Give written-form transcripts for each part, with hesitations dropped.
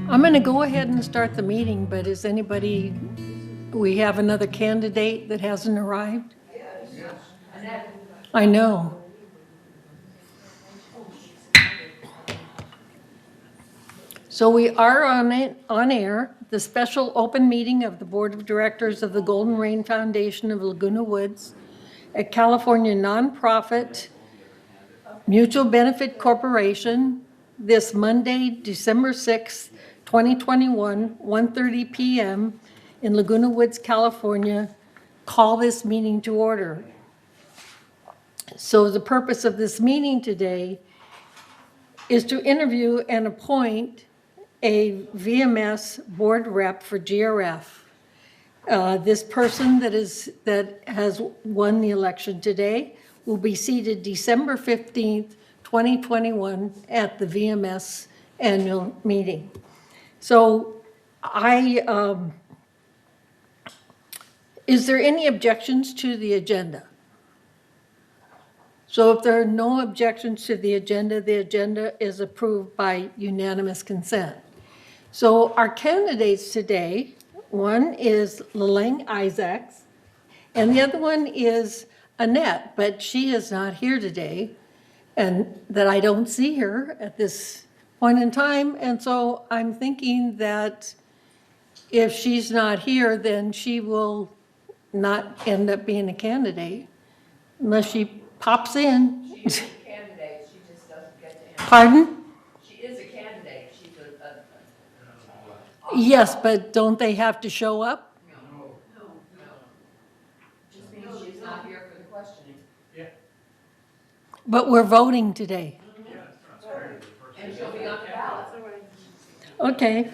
I'm going to go ahead and start the meeting, but is anybody, we have another candidate that hasn't arrived? I know. So we are on air, the special open meeting of the Board of Directors of the Golden Rain Foundation of Laguna Woods, a California nonprofit mutual benefit corporation, this Monday, December 6th, 2021, 1:30 p.m. in Laguna Woods, California. Call this meeting to order. So the purpose of this meeting today is to interview and appoint a VMS board rep for GRF. This person that has won the election today will be seated December 15th, 2021 at the VMS annual meeting. So is there any objections to the agenda? So if there are no objections to the agenda is approved by unanimous consent. So our candidates today, one is Laleng Isaacs, and the other one is Annette, but she is not here today, and that I don't see her at this point in time. And so I'm thinking that if she's not here, then she will not end up being a candidate unless she pops in. She is a candidate, she just doesn't get to answer. Pardon? She is a candidate, she's Yes, but don't they have to show up? No. Just means she's not here for the questioning. But we're voting today. And she'll be on the ballot. Okay.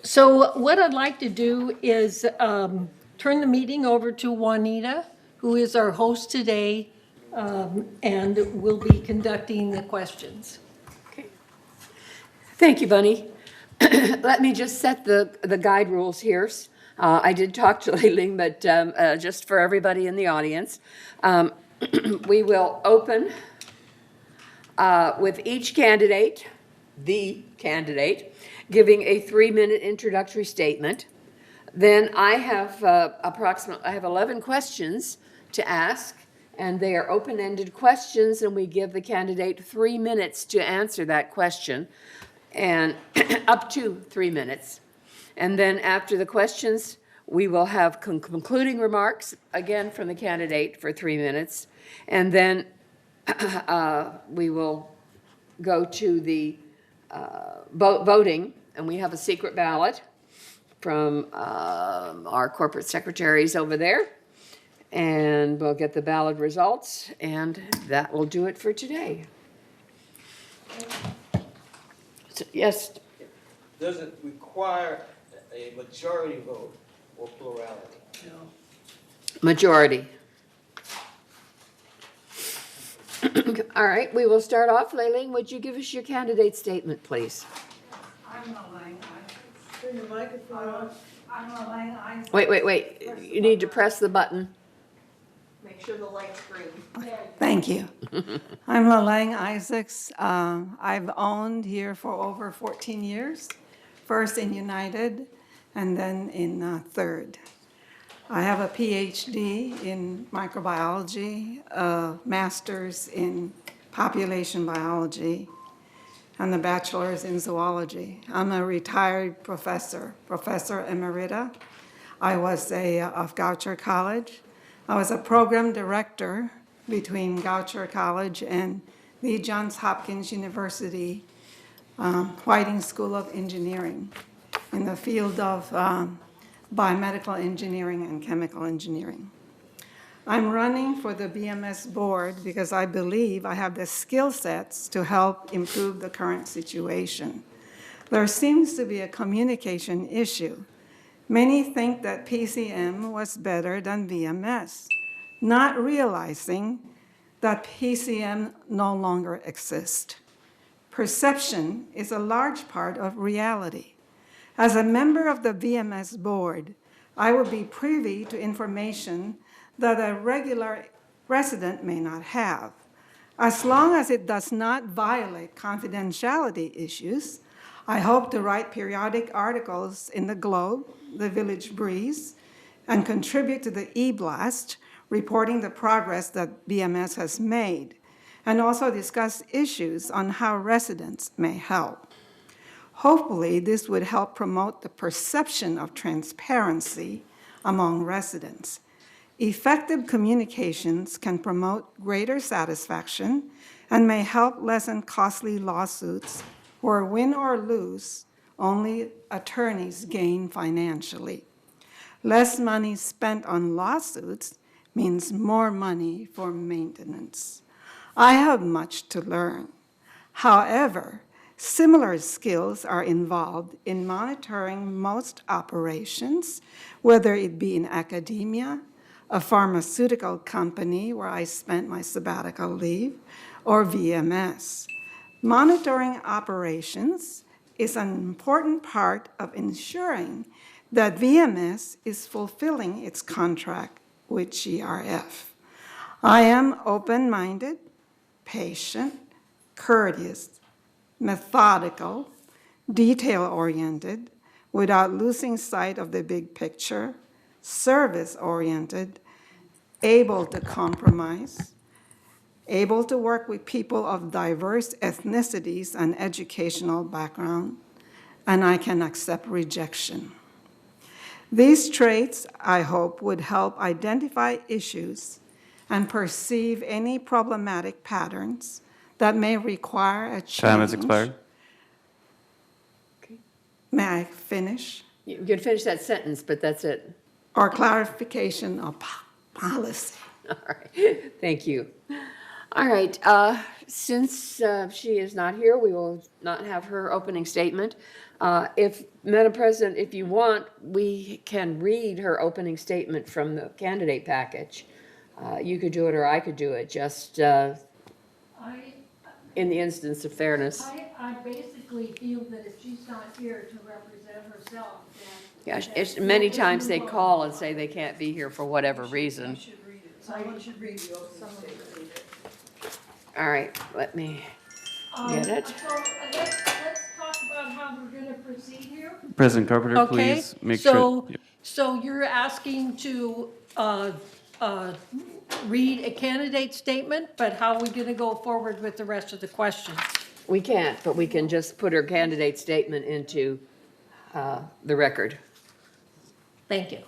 So what I'd like to do is turn the meeting over to Juanita, who is our host today, and will be conducting the questions. Okay. Thank you, Bunny. Let me just set the guide rules here. I did talk to Layling, but just for everybody in the audience, we will open with each candidate, the candidate, giving a 3-minute introductory statement. Then I have I have 11 questions to ask, and they are open-ended questions, and we give the candidate 3 minutes to answer that question, and up to 3 minutes. And then after the questions, we will have concluding remarks, again from the candidate for 3 minutes, and then we will go to the voting, and we have a secret ballot from our corporate secretaries over there, and we'll get the ballot results, and that will do it for today. So, yes. Does it require a majority vote or plurality? No. Majority. All right, we will start off. Layling, would you give us your candidate statement, please? I'm Laleng Isaacs. Turn your microphone on. I'm Laleng Isaacs. Wait. You need to press the button. Make sure the light's green. Thank you. I'm Laleng Isaacs. I've owned here for over 14 years, first in United and then in Third. I have a PhD in microbiology, a master's in population biology, and a bachelor's in zoology. I'm a retired professor emerita. I was of Goucher College. I was a program director between Goucher College and the Johns Hopkins University Whiting School of Engineering in the field of biomedical engineering and chemical engineering. I'm running for the VMS board because I believe I have the skill sets to help improve the current situation. There seems to be a communication issue. Many think that PCM was better than VMS, not realizing that PCM no longer exists. Perception is a large part of reality. As a member of the VMS board, I will be privy to information that a regular resident may not have. As long as it does not violate confidentiality issues, I hope to write periodic articles in the Globe, the Village Breeze, and contribute to the e-blast, reporting the progress that BMS has made, and also discuss issues on how residents may help. Hopefully, this would help promote the perception of transparency among residents. Effective communications can promote greater satisfaction and may help lessen costly lawsuits where win or lose, only attorneys gain financially. Less money spent on lawsuits means more money for maintenance. I have much to learn. However, similar skills are involved in monitoring most operations, whether it be in academia, a pharmaceutical company where I spent my sabbatical leave, or VMS. Monitoring operations is an important part of ensuring that VMS is fulfilling its contract with GRF. I am open-minded, patient, courteous, methodical, detail-oriented, without losing sight of the big picture, service-oriented, able to compromise, able to work with people of diverse ethnicities and educational background, and I can accept rejection. These traits, I hope, would help identify issues and perceive any problematic patterns that may require a change. Time has expired. May I finish? You can finish that sentence, but that's it. Or clarification of policy. All right, thank you. All right, since she is not here, we will not have her opening statement. Madam President, if you want, we can read her opening statement from the candidate package. You could do it or I could do it, just in the instance of fairness. I basically feel that if she's not here to represent herself, then. Yeah, many times they call and say they can't be here for whatever reason. Someone should read the opening statement. All right, let me get it. So let's talk about how we're gonna proceed here. President Carpenter, Okay, please make sure. so you're asking to read a candidate statement, but how are we gonna go forward with the rest of the questions? We can't, but we can just put her candidate statement into the record. Thank you.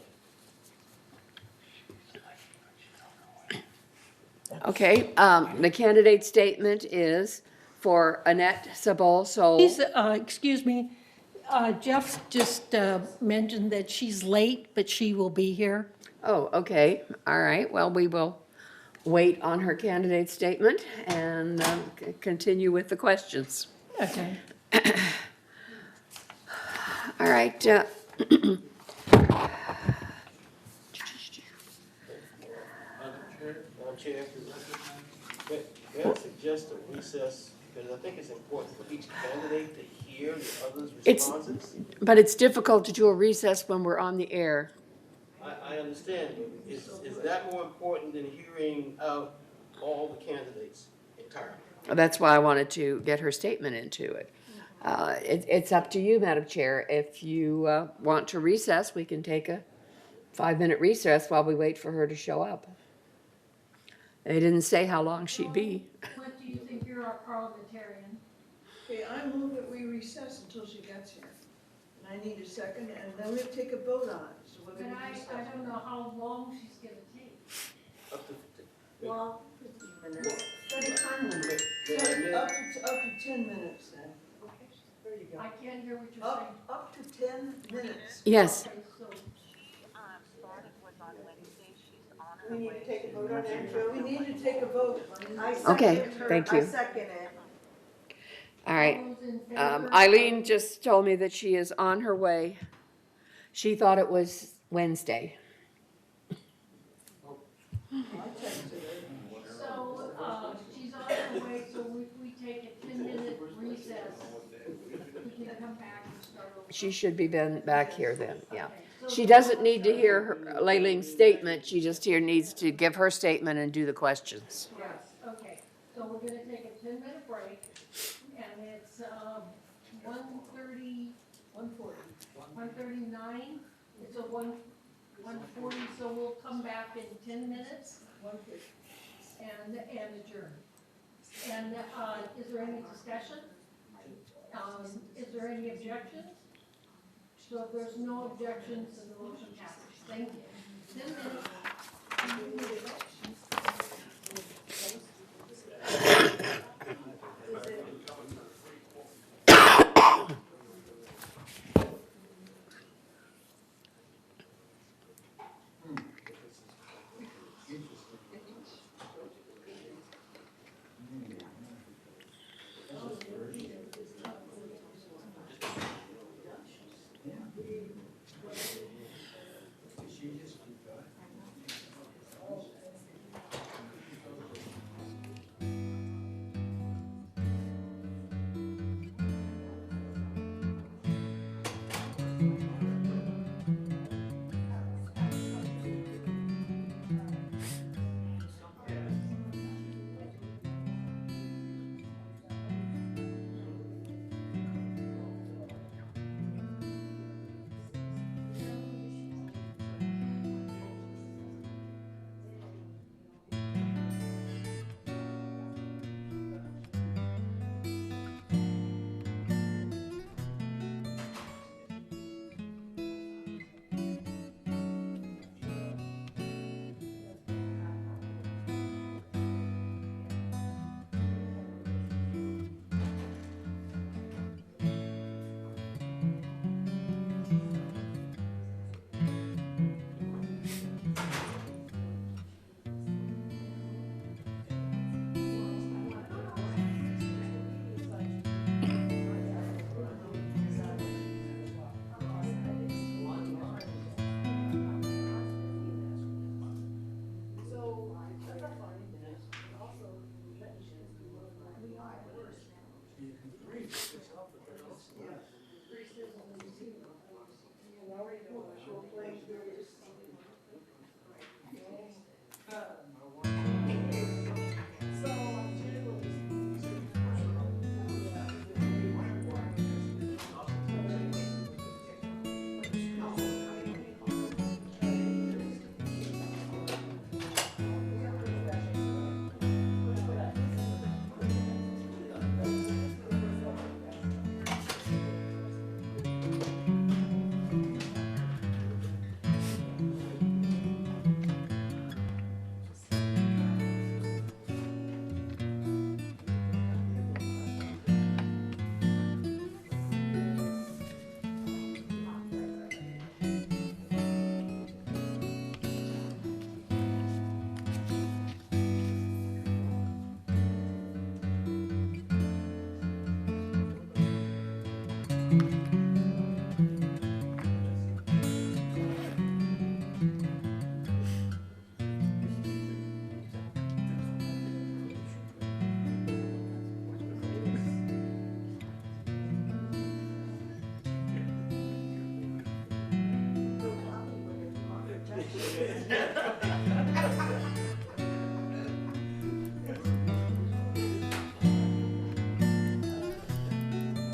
Okay, the candidate statement is for Annette Sabol-Sol. Please, excuse me, Jeff just mentioned that she's late, but she will be here. Oh, okay, all right, well, we will wait on her candidate statement and continue with the questions. Okay. All right. Madam Chair, may I suggest a recess, because I think it's important for each candidate to hear the others' responses? But it's difficult to do a recess when we're on the air. I understand, but is that more important than hearing out all the candidates entirely? That's why I wanted to get her statement into it. It's up to you, Madam Chair. If you want to recess, we can take a 5-minute recess while we wait for her to show up. They didn't say how long she'd be. What do you think? You're our parliamentarian. Okay, I move that we recess until she gets here. And I need a second, and then we take a vote on it, so whether But we I recess. don't know how long she's gonna take. Up to, Well, 15 minutes. may I Up amend? to 10 minutes then. There you go. I can't hear what you're saying. Up to 10 minutes. Yes. Okay, so We need to take a vote on it. We need to take a vote. Okay, thank you. second it. All right. all those in favor? Eileen just told me that she is on her way. She thought it was Wednesday. So, she's on her way, so if we take a 10-minute recess, we can come back and start over. She should be back here then, yeah. She doesn't need to hear her Leiling's statement, she just here needs to give her statement and do the questions. Yes, okay. So we're gonna take a 10-minute break, and it's 1:30, 1:39. It's a 1:40, so we'll come back in 10 minutes and adjourn. And is there any discussion? Is there any objections? So if there's no objections, then the motion passes. Thank you. 10 minutes.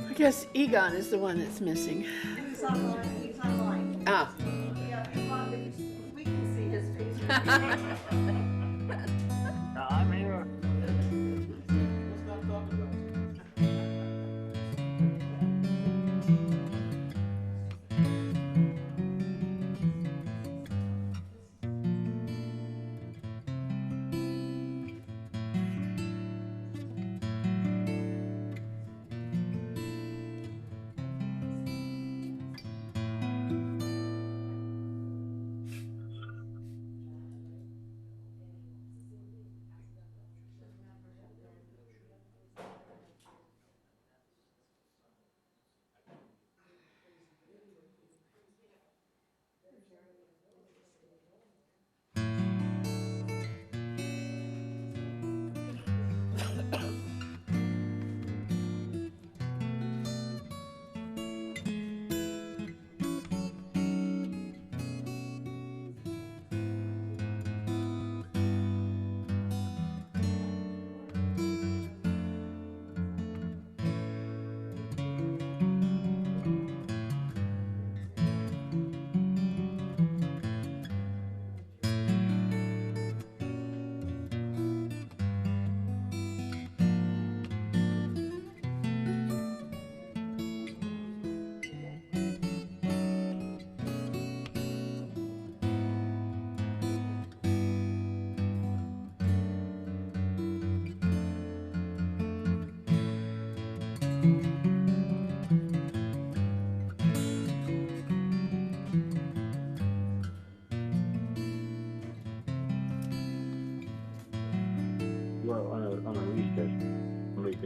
I guess Egon is the one that's missing. He's online. Ah. Yeah, we can see his face. I'm here. Let's not talk about it.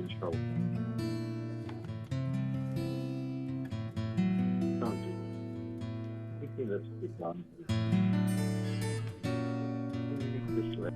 in trouble. Don't do it. I think that's a good one. This way.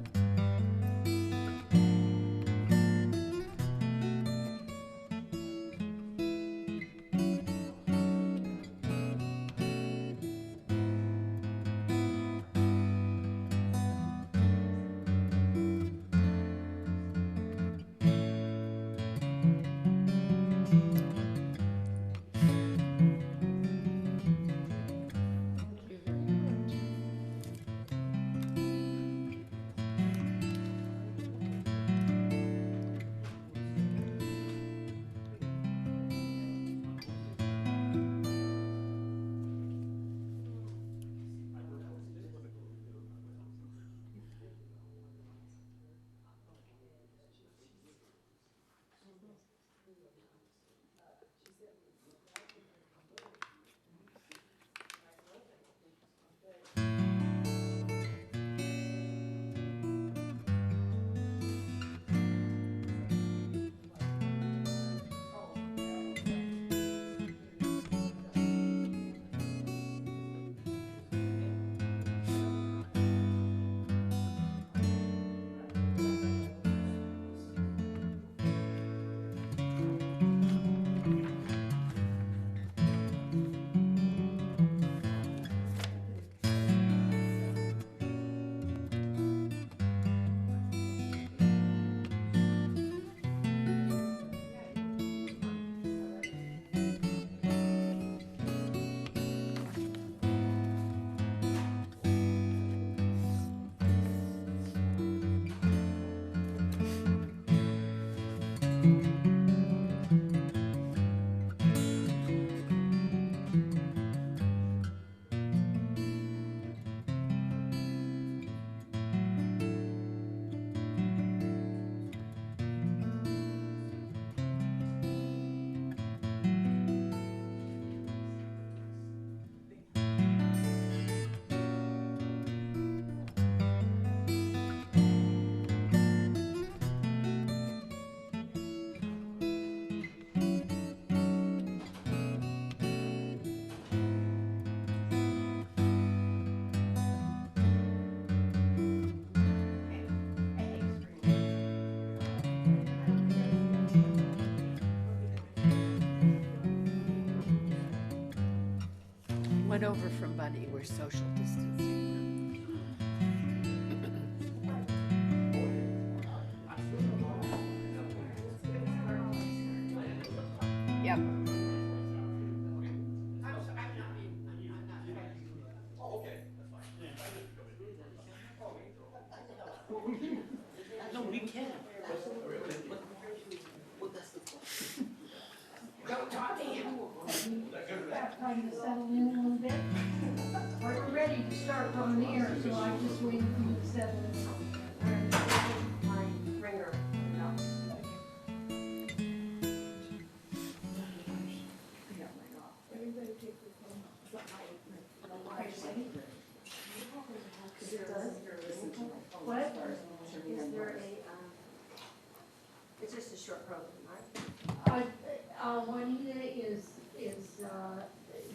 Went over from Bunny, we're social distancing. Yep. Time to settle in a little bit. We're ready to start from there, so I just waited for you to settle in. My ringer. What? Is there a, it's just a short program, right? Juanita is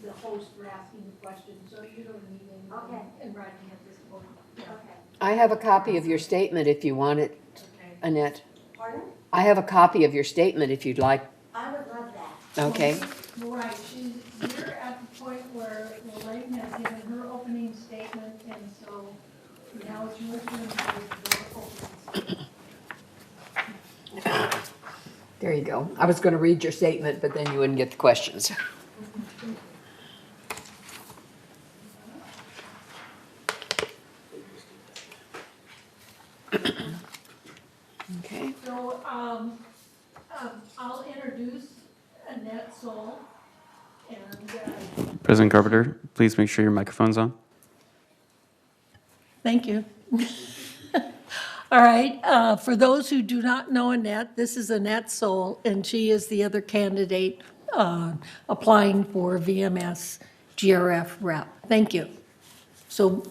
the host for asking the question, so you don't need anything Okay. in writing at this point. Okay. I have a copy of your statement if you want it, Annette. Pardon? I have a copy of your statement if you'd like. I would love that. Okay. Right, you're at the point where Lorraine has given her opening statement, and so now it's your turn to give your opening statement. There you go. I was going to read your statement, but then you wouldn't get the questions. Okay. So, I'll introduce Annette Soul, and, President Carpenter, please make sure your microphone's on. thank you. All right, for those who do not know Annette, this is Annette Soul, and she is the other candidate applying for VMS GRF rep. Thank you. So,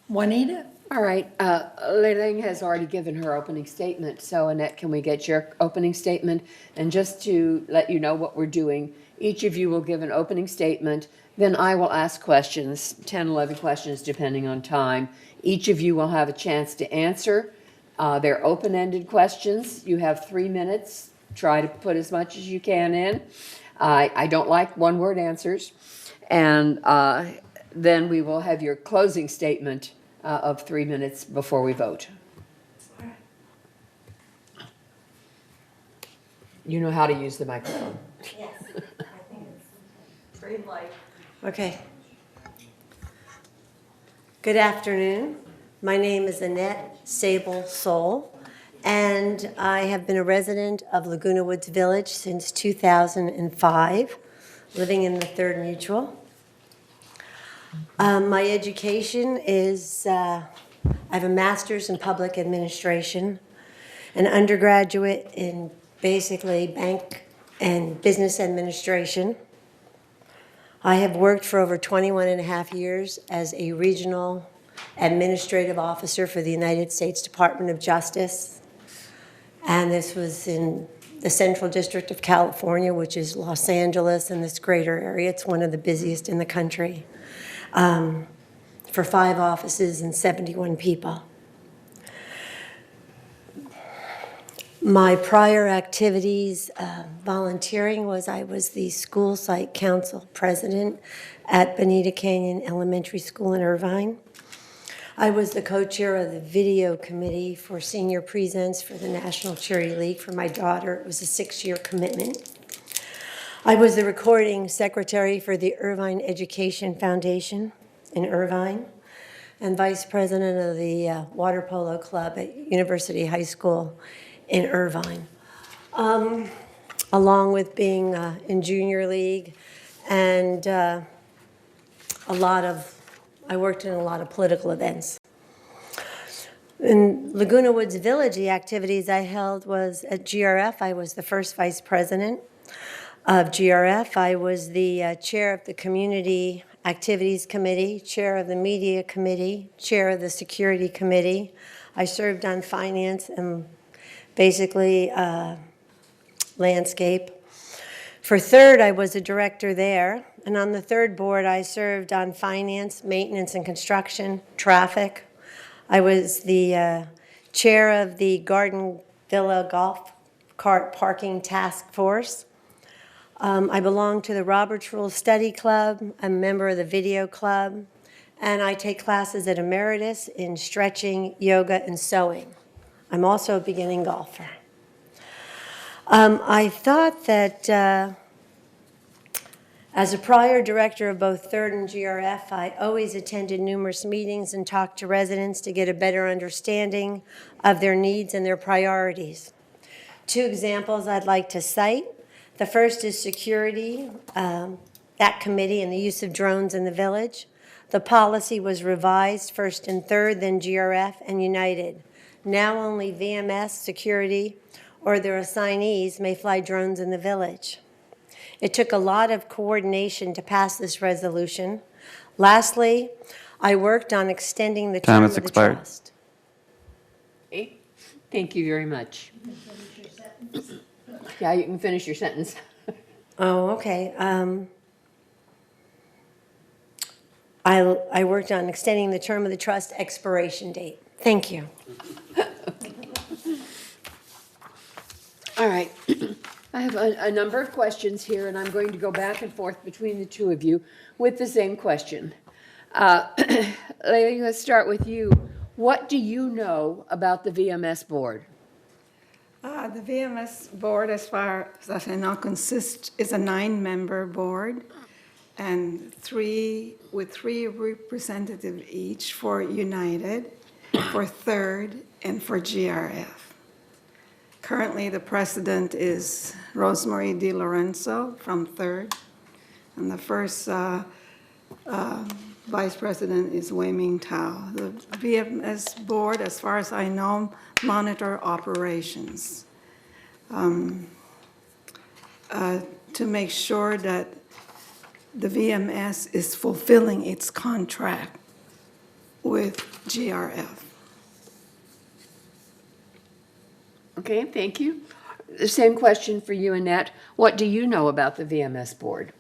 Juanita, All right, Leiling has already given her opening statement, so Annette, can we get your opening statement? And just to let you know what we're doing, each of you will give an opening statement, then I will ask questions, 10, 11 questions depending on time. Each of you will have a chance to answer. They're open-ended questions. You have 3 minutes. Try to put as much as you can in. I don't like one-word answers. And then we will have your closing statement of 3 minutes before we vote. You know how to use the microphone. Yes, I think it's Green light. okay. Good afternoon. My name is Annette Sable Soul, and I have been a resident of Laguna Woods Village since 2005, living in the Third Mutual. My education is, I have a master's in public administration, an undergraduate in basically bank and business administration. I have worked for over 21 and a half years as a regional administrative officer for the United States Department of Justice. And this was in the Central District of California, which is Los Angeles and this greater area. It's one of the busiest in the country, for 5 offices and 71 people. My prior activities, volunteering, was I was the school site council president at Bonita Canyon Elementary School in Irvine. I was the co-chair of the video committee for senior presents for the National Charity League for my daughter. It was a 6-year commitment. I was the recording secretary for the Irvine Education Foundation in Irvine and vice president of the water polo club at University High School in Irvine, along with being in junior league and I worked in a lot of political events. In Laguna Woods Village, the activities I held was at GRF. I was the first vice president of GRF. I was the chair of the Community Activities Committee, chair of the Media Committee, chair of the Security Committee. I served on finance and basically landscape. For Third, I was a director there, and on the Third board, I served on finance, maintenance and construction, traffic. I was the chair of the Garden Villa Golf Cart Parking Task Force. I belong to the Roberts Rules Study Club. I'm a member of the Video Club, and I take classes at Emeritus in stretching, yoga, and sewing. I'm also a beginning golfer. I thought that as a prior director of both Third and GRF, I always attended numerous meetings and talked to residents to get a better understanding of their needs and their priorities. 2 examples I'd like to cite. The first is security, that committee and the use of drones in the village. The policy was revised first and Third, then GRF and United. Now only VMS, security, or their assignees may fly drones in the village. It took a lot of coordination to pass this resolution. Lastly, I worked on extending the term of the trust. Okay. Thank you very much. Yeah, you can finish your sentence. Oh, okay. I worked on extending the term of the trust expiration date. Thank you. All right. I have a number of questions here, and I'm going to go back and forth between the 2 of you with the same question. Leila, let's start with you. What do you know about the VMS board? The VMS board, as far as I know, is a 9-member board, and 3 representatives each for United, for Third, and for GRF. Currently, the president is Rosemary DiLorenzo from Third, and the first vice president is Wei Ming Tao. The VMS board, as far as I know, monitor operations to make sure that the VMS is fulfilling its contract with GRF. Okay, thank you. The same question for you, Annette. What do you know about the VMS board?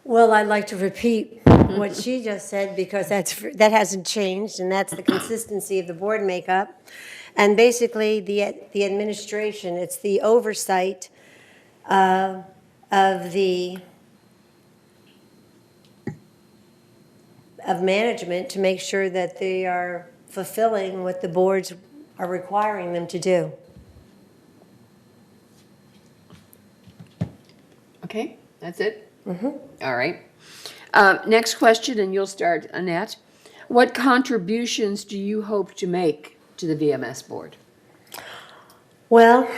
Well, I'd like to repeat what she just said because that hasn't changed, and that's the consistency of the board makeup. And basically, the administration, it's the oversight of management to make sure that they are fulfilling what the boards are requiring them to do. Okay, that's it? All right. Next question, and you'll start, Annette. What contributions do you hope to make to the VMS board? Well,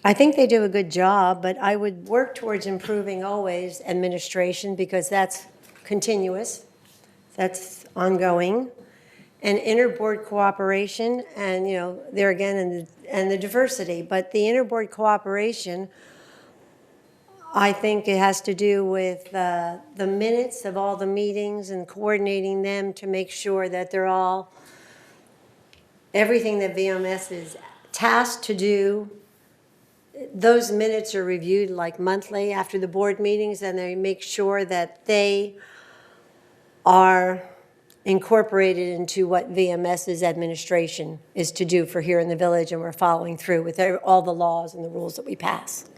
I think they do a good job, but I would work towards improving always administration because that's continuous, that's ongoing, and inter-board cooperation, and, you know, there again, and the diversity. But the inter-board cooperation, I think it has to do with the minutes of all the meetings and coordinating them to make sure that they're all, everything that VMS is tasked to do, those minutes are reviewed like monthly after the board meetings, and they make sure that they are incorporated into what VMS's administration is to do for here in the village, and we're following through with all the laws and the rules that we pass.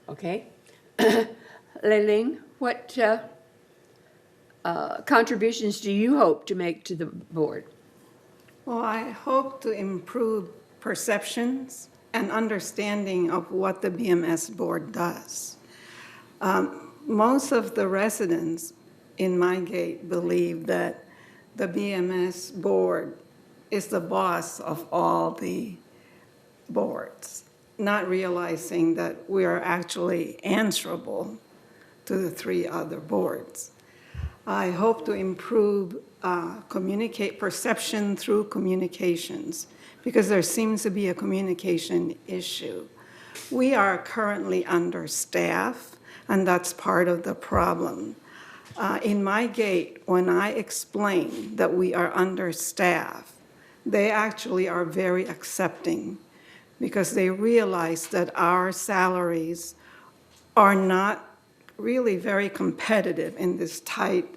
Okay. Leiling, what contributions do you hope to make to the board? Well, I hope to improve perceptions and understanding of what the BMS board does. Most of the residents in my gate believe that the BMS board is the boss of all the boards, not realizing that we are actually answerable to the 3 other boards. I hope to improve communicate perception through communications, because there seems to be a communication issue. We are currently understaffed, and that's part of the problem. In my gate, when I explain that we are understaffed, they actually are very accepting, because they realize that our salaries are not really very competitive in this tight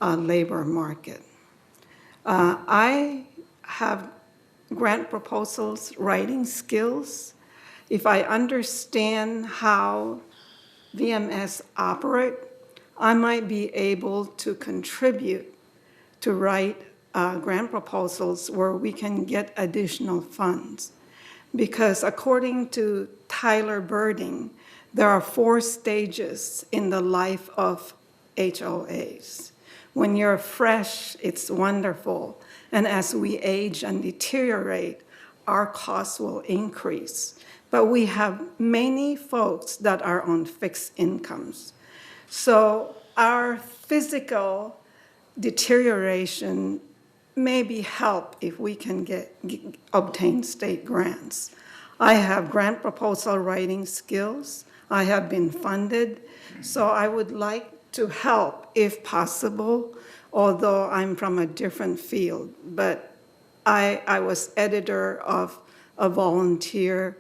labor market. I have grant proposals, writing skills. If I understand how VMS operate, I might be able to contribute to write grant proposals where we can get additional funds. Because according to Tyler Birding, there are 4 stages in the life of HOAs. When you're fresh, it's wonderful. And as we age and deteriorate, our costs will increase. But we have many folks that are on fixed incomes. So our physical deterioration may be helped if we can obtain state grants. I have grant proposal writing skills. I have been funded, so I would like to help if possible, although I'm from a different field. But I was editor of a volunteer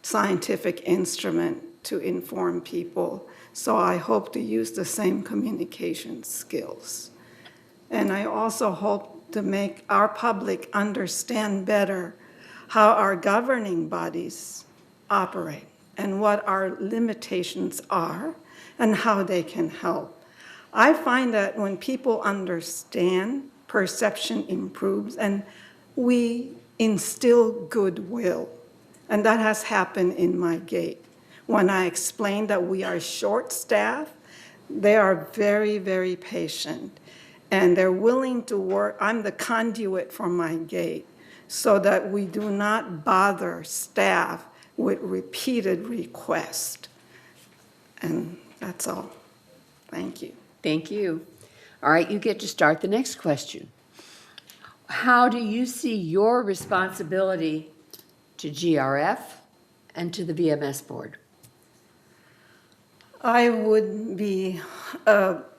scientific instrument to inform people, so I hope to use the same communication skills. And I also hope to make our public understand better how our governing bodies operate and what our limitations are and how they can help. I find that when people understand, perception improves, and we instill goodwill. And that has happened in my gate. When I explain that we are short-staffed, they are very, very patient. And they're willing to work. I'm the conduit for my gate so that we do not bother staff with repeated requests. And that's all. Thank you. Thank you. All right, you get to start the next question. How do you see your responsibility to GRF and to the VMS board? I would be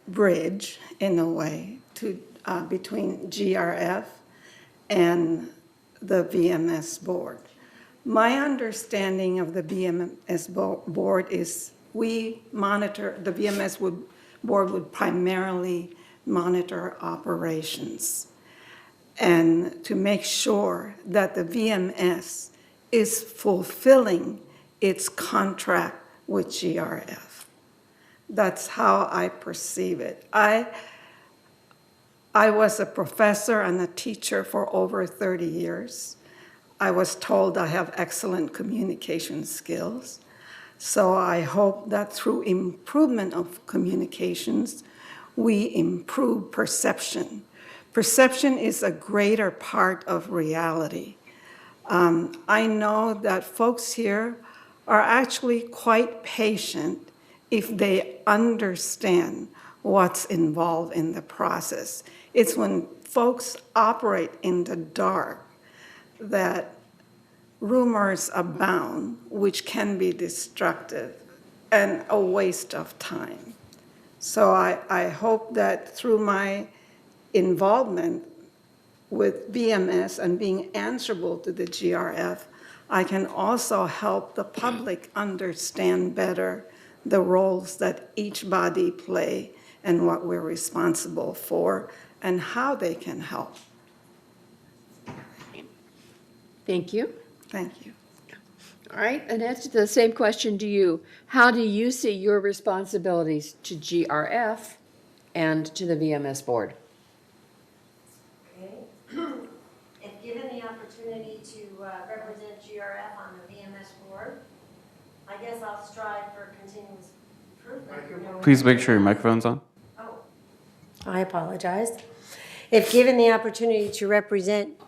bridge in a way to, between GRF and the VMS board. My understanding of the VMS board is we monitor, the board would primarily monitor operations and to make sure that the VMS is fulfilling its contract with GRF. That's how I perceive it. I was a professor and a teacher for over 30 years. I was told I have excellent communication skills. So I hope that through improvement of communications, we improve perception. Perception is a greater part of reality. I know that folks here are actually quite patient if they understand what's involved in the process. It's when folks operate in the dark that rumors abound, which can be destructive and a waste of time. So I hope that through my involvement with VMS and being answerable to the GRF, I can also help the public understand better the roles that each body play and what we're responsible for and how they can help. Thank you. Thank you. All right, Annette, the same question to you. How do you see your responsibilities to GRF and to the VMS board? Okay. If given the opportunity to represent GRF on the VMS board, I guess I'll strive for continuous improvement. Please make sure your microphone's on. Oh, I apologize. If given the opportunity to represent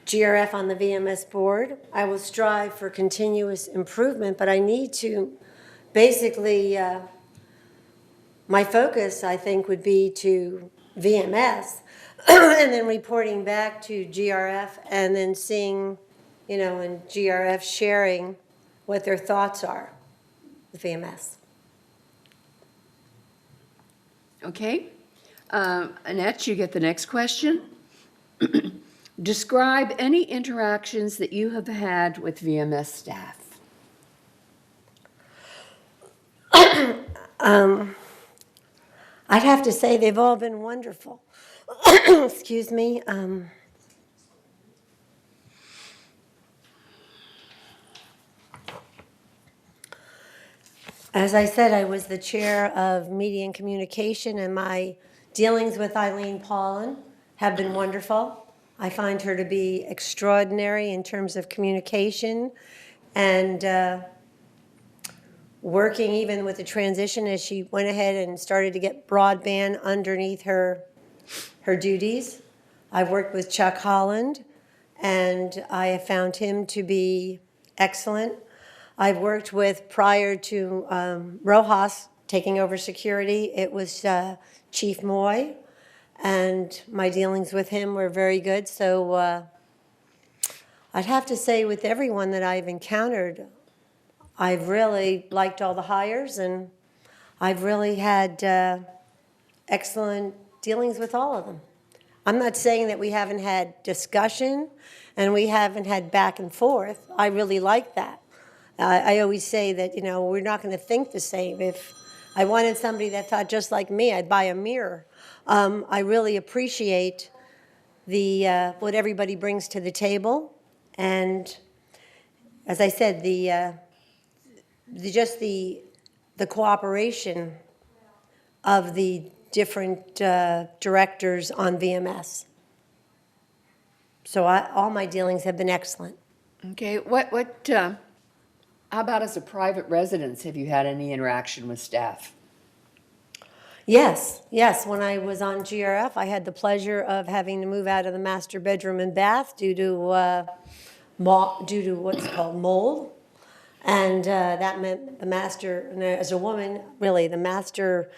GRF on the VMS board, I will strive for continuous improvement, but I need to basically, my focus, I think, would be to VMS and then reporting back to GRF and then seeing, and GRF sharing what their thoughts are with VMS. Okay. Annette, you get the next question. Describe any interactions that you have had with VMS staff. I'd have to say they've all been wonderful. Excuse me. As I said, I was the chair of media and communication, and my dealings with Eileen Paulin have been wonderful. I find her to be extraordinary in terms of communication and working even with the transition as she went ahead and started to get broadband underneath her duties. I've worked with Chuck Holland, and I have found him to be excellent. I've worked with, prior to Rojas taking over security, it was Chief Moy, and my dealings with him were very good. So I'd have to say with everyone that I've encountered, I've really liked all the hires, and I've really had excellent dealings with all of them. I'm not saying that we haven't had discussion and we haven't had back and forth. I really like that. I always say that, we're not going to think the same. If I wanted somebody that thought just like me, I'd buy a mirror. I really appreciate what everybody brings to the table. And as I said, the cooperation of the different directors on VMS. So all my dealings have been excellent. Okay, how about as a private residence, have you had any interaction with staff? Yes. When I was on GRF, I had the pleasure of having to move out of the master bedroom and bath due to what's called mold. And that meant the master, and as a woman, really, the master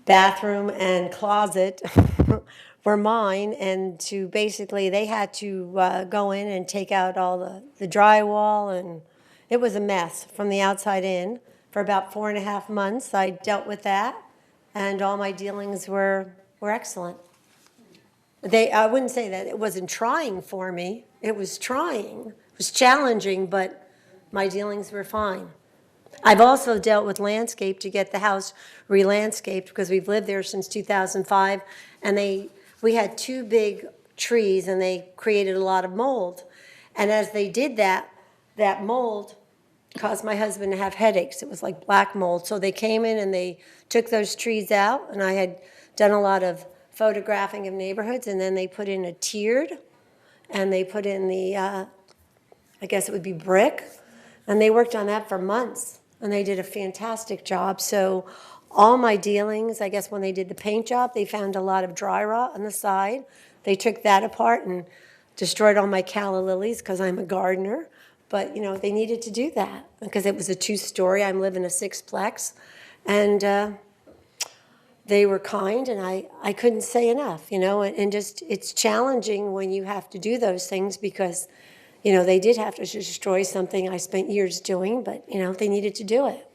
bathroom and closet were mine. And they had to go in and take out all the drywall, and it was a mess from the outside in. For about 4.5 months, I dealt with that. and all my dealings were excellent. I wouldn't say that it wasn't trying for me. It was trying. It was challenging, but my dealings were fine. I've also dealt with landscape to get the house re-landscaped because we've lived there since 2005, and we had two big trees, and they created a lot of mold. And as they did that mold caused my husband to have headaches. It was like black mold. So they came in and they took those trees out, and I had done a lot of photographing of neighborhoods, and then they put in a tiered, and they put in the, I guess it would be brick, and they worked on that for months, and they did a fantastic job. So all my dealings, I guess when they did the paint job, they found a lot of dry rot on the side. They took that apart and destroyed all my calla lilies because I'm a gardener. But, they needed to do that because it was a 2-story. I'm living a 6-plex. And they were kind, and I couldn't say enough, and just it's challenging when you have to do those things because, they did have to destroy something I spent years doing, but, they needed to do it.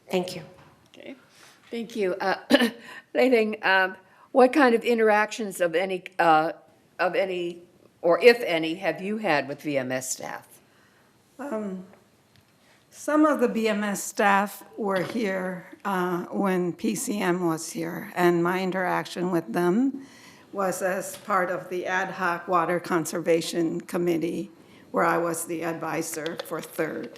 Thank you. Okay, thank you. Ling, what kind of interactions of any, or if any, have you had with VMS staff? Some of the BMS staff were here when PCM was here, and my interaction with them was as part of the ad hoc water conservation committee, where I was the advisor for third.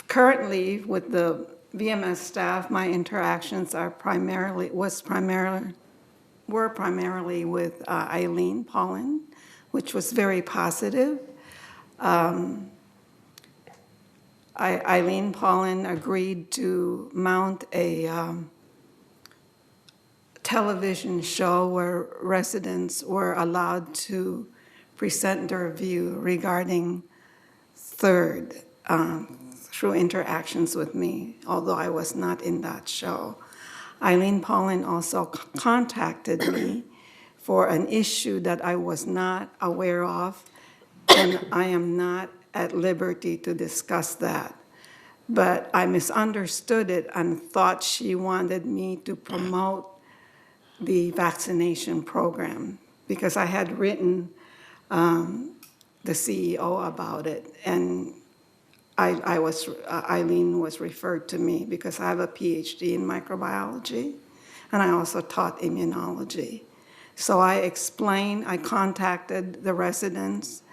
Currently, with the VMS staff, my interactions were primarily with Eileen Paulin, which was very positive. Eileen Paulin agreed to mount a television show where residents were allowed to present their view regarding third through interactions with me, although I was not in that show. Eileen Paulin also contacted me for an issue that I was not aware of, and I am not at liberty to discuss that. But I misunderstood it and thought she wanted me to promote the vaccination program because I had written the CEO about it, and Eileen was referred to me because I have a PhD in microbiology, and I also taught immunology. So I contacted the residents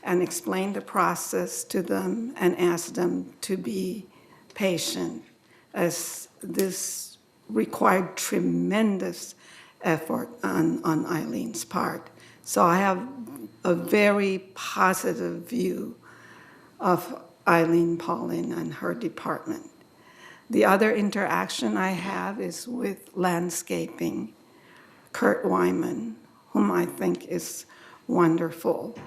and explained the process to them and asked them to be patient, as this required tremendous effort on Eileen's part. So I have a very positive view of Eileen Paulin and her department. The other interaction I have is with landscaping, Kurt Wyman, whom I think is wonderful.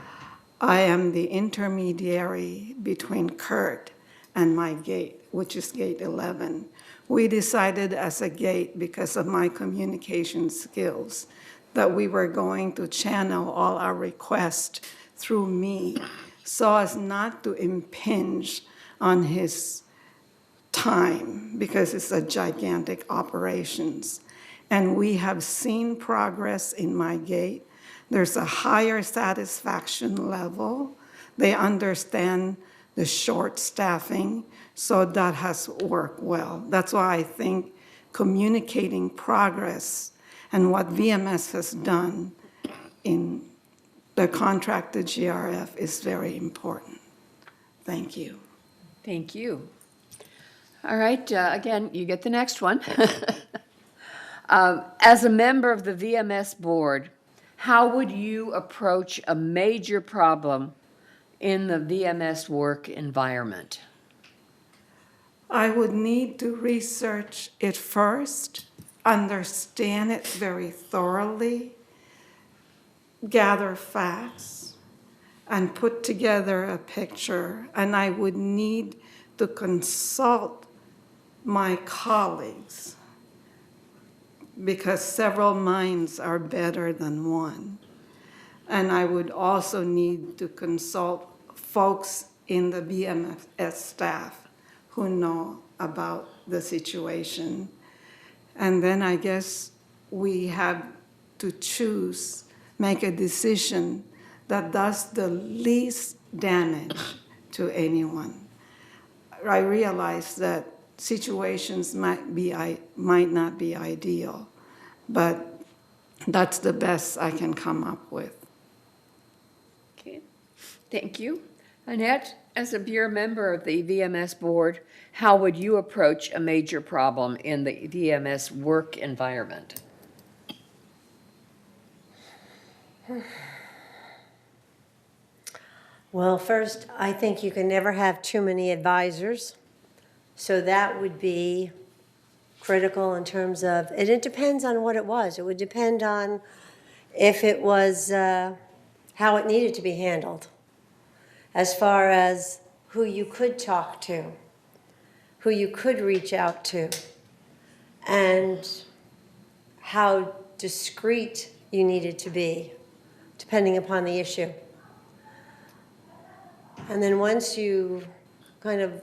I am the intermediary between Kurt and my gate, which is gate 11. We decided as a gate, because of my communication skills, that we were going to channel all our requests through me so as not to impinge on his time, because it's a gigantic operations. And we have seen progress in my gate. There's a higher satisfaction level. They understand the short staffing, so that has worked well. That's why I think communicating progress and what VMS has done in the contracted GRF is very important. Thank you. Thank you. All right, again, you get the next one. As a member of the VMS board, how would you approach a major problem in the VMS work environment? I would need to research it first, understand it very thoroughly, gather facts, and put together a picture. And I would need to consult my colleagues, because several minds are better than one. And I would also need to consult folks in the BMS staff who know about the situation. And then I guess we have to choose, make a decision that does the least damage to anyone. I realize that situations might not be ideal, but that's the best I can come up with. Okay, thank you. Annette, as you're a member of the VMS board, how would you approach a major problem in the VMS work environment? Well, first, I think you can never have too many advisors. So that would be critical in terms of, and it depends on what it was. It would depend on if it was how it needed to be handled, as far as who you could talk to, who you could reach out to, and how discreet you needed to be, depending upon the issue. And then once you kind of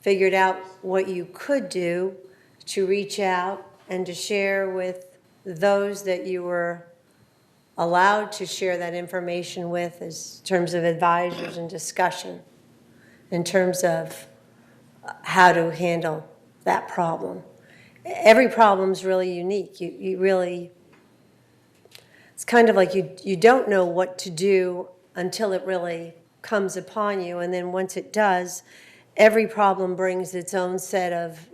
figured out what you could do, to reach out and to share with those that you were allowed to share that information with, as terms of advisors and discussion, in terms of how to handle that problem. Every problem's really unique. You really, it's kind of like you don't know what to do until it really comes upon you, and then once it does, every problem brings its own set of,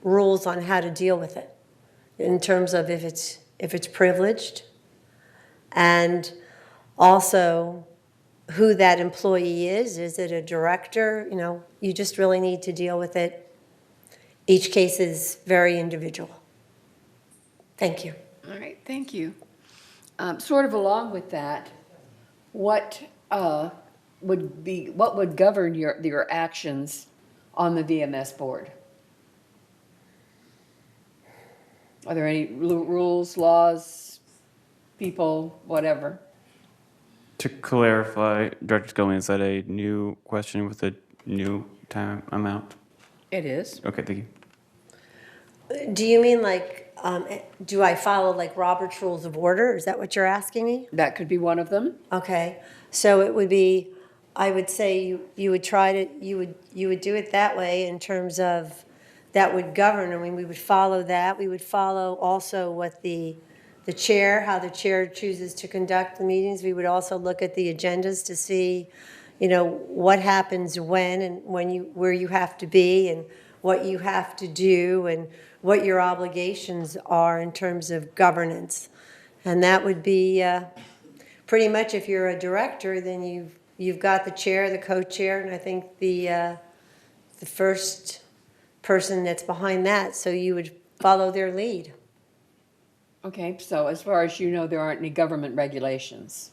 rules on how to deal with it, in terms of if it's privileged, and also who that employee is. Is it a director? You just really need to deal with it. Each case is very individual. Thank you. All right, thank you. Sort of along with that, what would govern your actions on the VMS board? Are there any rules, laws, people, whatever? To clarify, Director Scully, is that a new question with a new time amount? It is. Okay, thank you. Do you mean do I follow Robert's Rules of Order? Is that what you're asking me? That could be one of them. Okay, so it would be, I would say you would try to, you would do it that way in terms of, that would govern. I mean, we would follow that. We would follow also what the chair, how the chair chooses to conduct the meetings. We would also look at the agendas to see, what happens when, and where you have to be, and what you have to do, and what your obligations are in terms of governance. And that would be pretty much, if you're a director, then you've got the chair, the co-chair, and I think the first person that's behind that, so you would follow their lead. Okay, so as far as you know, there aren't any government regulations.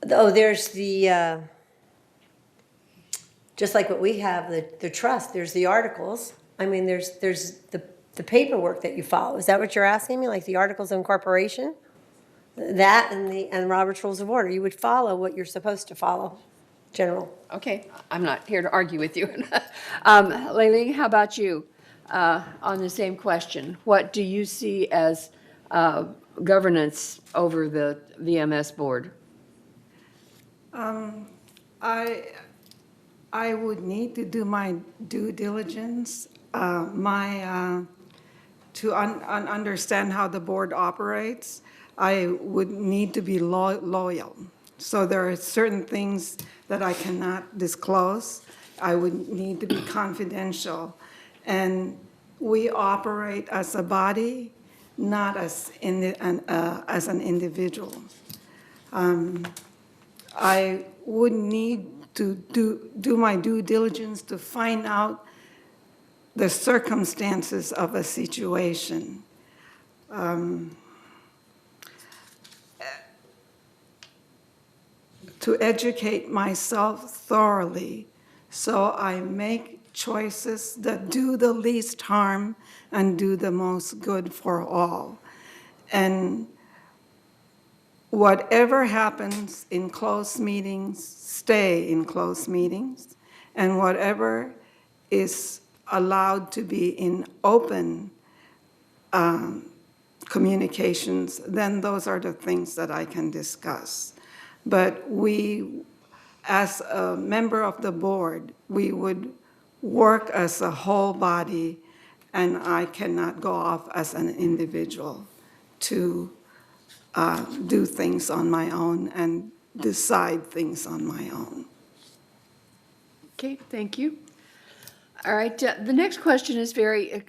Oh, there's the, just like what we have, the trust, there's the articles. I mean, there's the paperwork that you follow. Is that what you're asking me, like the articles of incorporation? That and Robert's Rules of Order. You would follow what you're supposed to follow, general. Okay, I'm not here to argue with you. Layling, how about you? On the same question, what do you see as governance over the VMS board? I would need to do my due diligence, to understand how the board operates. I would need to be loyal. So there are certain things that I cannot disclose. I would need to be confidential. And we operate as a body, not as an individual. I would need to do my due diligence to find out the circumstances of a situation. To educate myself thoroughly so I make choices that do the least harm and do the most good for all. And whatever happens in closed meetings, stay in closed meetings. And whatever is allowed to be in open communications, then those are the things that I can discuss. But we, as a member of the board, we would work as a whole body, and I cannot go off as an individual to do things on my own and decide things on my own. Okay, thank you. All right, the next question is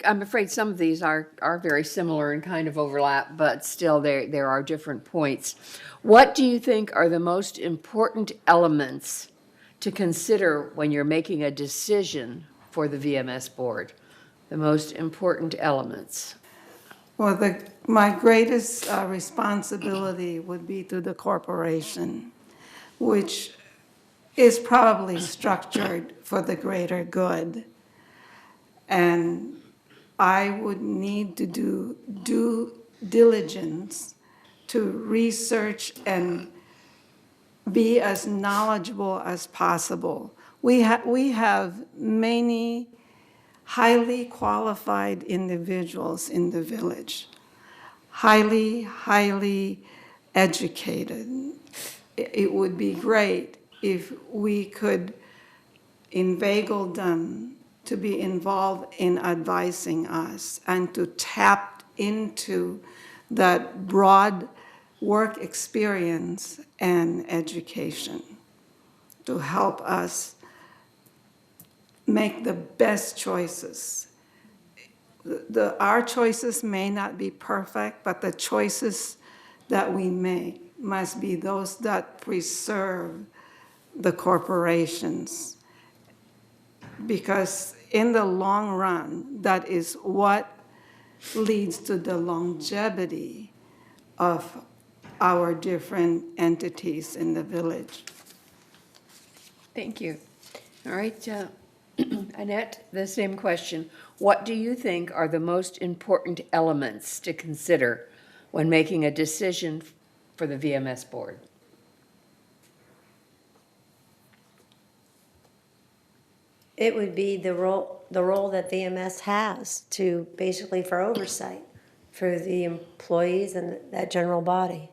I'm afraid some of these are very similar and kind of overlap, but still there are different points. What do you think are the most important elements to consider when you're making a decision for the VMS board? The most important elements. Well, my greatest responsibility would be to the corporation, which is probably structured for the greater good. And I would need to do due diligence to research and be as knowledgeable as possible. We have many highly qualified individuals in the village, highly educated. It would be great if we could inveigle them to be involved in advising us and to tap into that broad work experience and education to help us make the best choices. Our choices may not be perfect, but the choices that we make must be those that preserve the corporations. Because in the long run, that is what leads to the longevity of our different entities in the village. Thank you. All right, Annette, the same question. What do you think are the most important elements to consider when making a decision for the VMS board? It would be the role that VMS has to basically for oversight for the employees and that general body.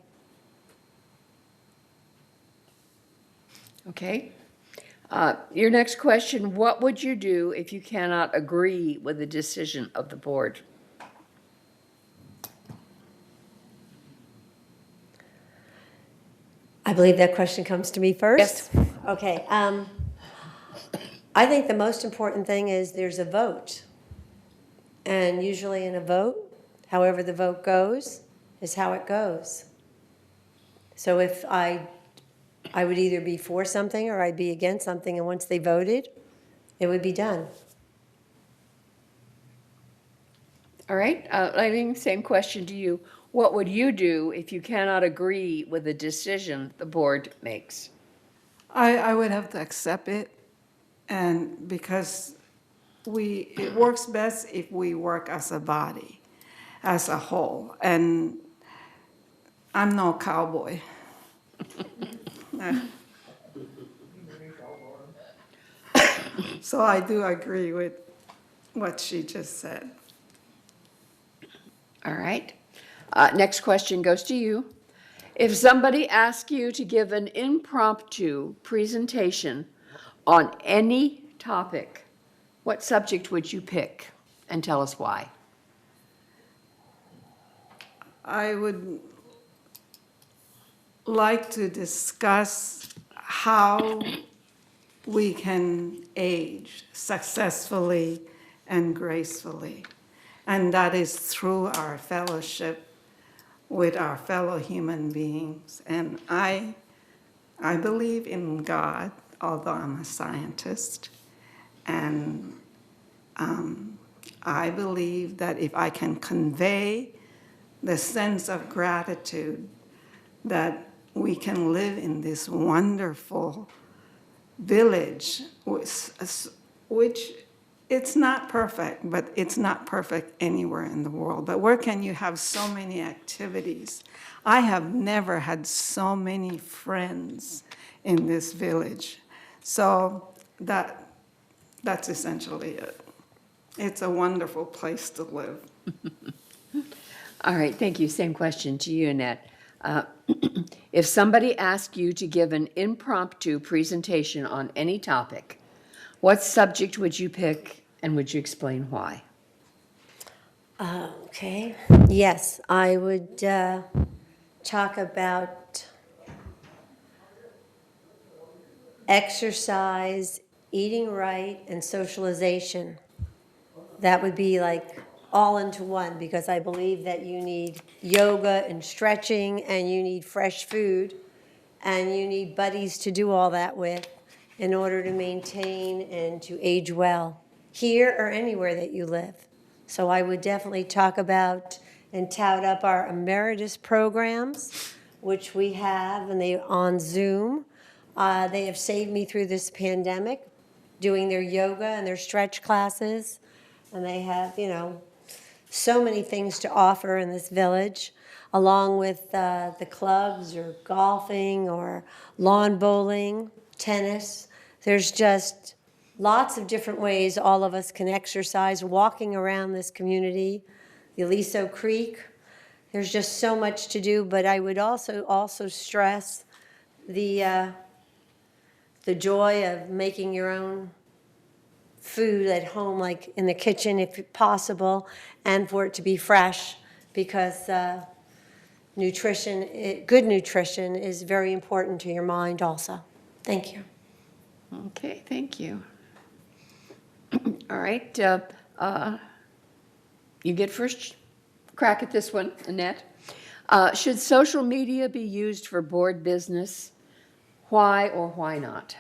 Okay. Your next question, what would you do if you cannot agree with the decision of the board? I believe that question comes to me first. Yes. Okay. I think the most important thing is there's a vote. And usually in a vote, however the vote goes is how it goes. So if I would either be for something or I'd be against something, and once they voted, it would be done. All right, I think same question to you. What would you do if you cannot agree with the decision the board makes? I would have to accept it, and because it works best if we work as a body, as a whole, and I'm no cowboy. So I do agree with what she just said. All right. Next question goes to you. If somebody asks you to give an impromptu presentation on any topic, what subject would you pick? And tell us why. I would like to discuss how we can age successfully and gracefully. And that is through our fellowship with our fellow human beings. And I believe in God, although I'm a scientist. And I believe that if I can convey the sense of gratitude that we can live in this wonderful village, which it's not perfect, but it's not perfect anywhere in the world. But where can you have so many activities? I have never had so many friends in this village. So that That's essentially it. It's a wonderful place to live. All right, thank you. Same question to you, Annette. If somebody asked you to give an impromptu presentation on any topic, what subject would you pick and would you explain why? Okay, yes, I would talk about exercise, eating right, and socialization. That would be like all into one, because I believe that you need yoga and stretching, and you need fresh food, and you need buddies to do all that with in order to maintain and to age well, here or anywhere that you live. So I would definitely talk about and tout up our emeritus programs, which we have, and they on Zoom. They have saved me through this pandemic, doing their yoga and their stretch classes. And they have, so many things to offer in this village, along with the clubs or golfing or lawn bowling, tennis. There's just lots of different ways all of us can exercise, walking around this community, the Aliso Creek. There's just so much to do, but I would also stress the joy of making your own food at home, like in the kitchen if possible, and for it to be fresh, because good nutrition is very important to your mind also. Thank you. Okay, thank you. All right, you get first crack at this one, Annette. Should social media be used for board business? Why or why not?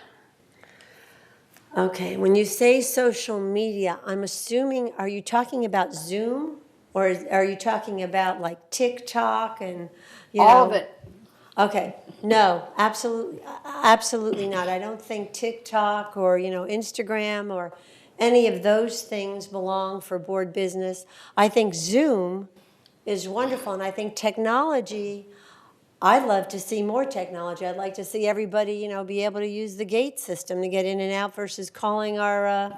Okay, when you say social media, I'm assuming, are you talking about Zoom? Or are you talking about like TikTok and, All of it. Okay, no, absolutely not. I don't think TikTok or, Instagram or any of those things belong for board business. I think Zoom is wonderful, and I think technology, I'd love to see more technology. I'd like to see everybody, be able to use the gate system to get in and out versus calling our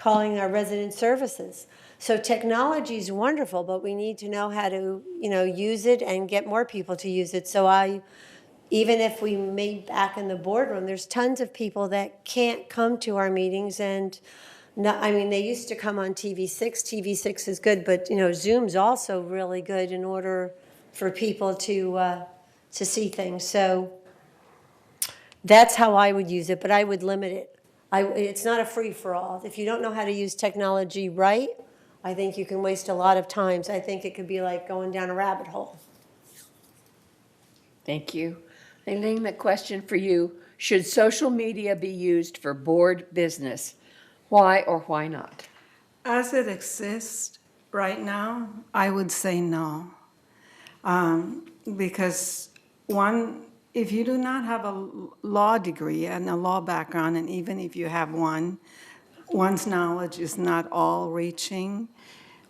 resident services. So technology is wonderful, but we need to know how to, use it and get more people to use it. So even if we made back in the boardroom, there's tons of people that can't come to our meetings, and they used to come on TV6. TV6 is good, but Zoom's also really good in order for people to see things. So that's how I would use it, but I would limit it. It's not a free-for-all. If you don't know how to use technology right, I think you can waste a lot of times. I think it could be like going down a rabbit hole. Thank you. Eileen, the question for you, should social media be used for board business? Why or why not? As it exists right now, I would say no. Because one, if you do not have a law degree and a law background, and even if you have one's knowledge is not all-reaching.